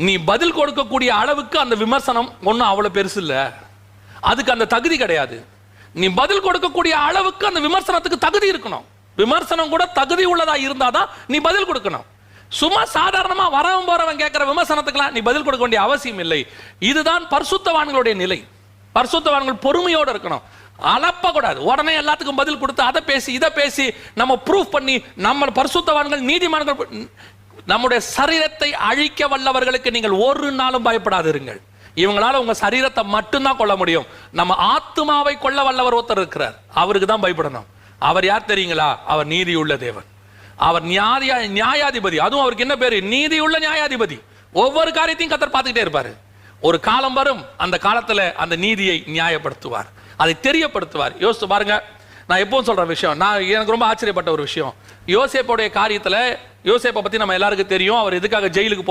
நீ பதில் கொடுக்கக்கூடிய அளவுக்கு அந்த விமர்சனம் ஒன்றும் அவ்வளோ பெருசு இல்லை, அதுக்கு அந்த தகுதி கிடையாது. நீ பதில் கொடுக்கக்கூடிய அளவுக்கு அந்த விமர்சனத்துக்கு தகுதி இருக்கணும். விமர்சனம் கூட தகுதி உள்ளதா இருந்தாதான் நீ பதில் கொடுக்கணும். சும்மா சாதாரணமா வரவன் போறவன் கேட்கிற விமர்சனத்துக்கெல்லாம் நீ பதில் கொடுக்க வேண்டிய அவசியம் இல்லை. இதுதான் பரிசுத்தவான்களுடைய நிலை. பரிசுத்தவான்கள் பொறுமையோடு இருக்கணும், அலப்பக்கூடாது. உடனே எல்லாத்துக்கும் பதில் கொடுத்து அதை பேசி இதை பேசி நம்ம ப்ரூஃப் பண்ணி நம்ம பரிசுத்தவான்கள் நீதிமான்கள். நம்முடைய சரீரத்தை அழிக்க வல்லவர்களுக்கு நீங்கள் ஒரு நாளும் பயப்படாதிருங்கள். இவங்களால உங்க சரீரத்தை மட்டும்தான் கொள்ள முடியும். நம்ம ஆத்மாவை கொள்ள வல்லவர் ஒருத்தர் இருக்கிறார், அவருக்கு தான் பயப்படணும். அவர் யார் தெரியுங்களா? அவர் நீதியுள்ள தேவன், அவர் நியாயாதிபதி. அதுவும் அவருக்கு என்ன பேரு? நீதியுள்ள நியாயாதிபதி. ஒவ்வொரு காரியத்தையும் கர்த்தர் பார்த்துக்கிட்டே இருப்பாரு. ஒரு காலம் வரும், அந்த காலத்துல அந்த நீதியை நியாயப்படுத்துவார், அதை தெரியப்படுத்துவார். யோசித்து பாருங்க. நான் எப்பவும் சொல்ற விஷயம், எனக்கு ரொம்ப ஆச்சரியப்பட்ட ஒரு விஷயம், யோசேப்புடைய காரியத்துல. யோசேப்பை பத்தி நம்ம எல்லாருக்கும் தெரியும். அவர் எதுக்காக ஜெயிலுக்கு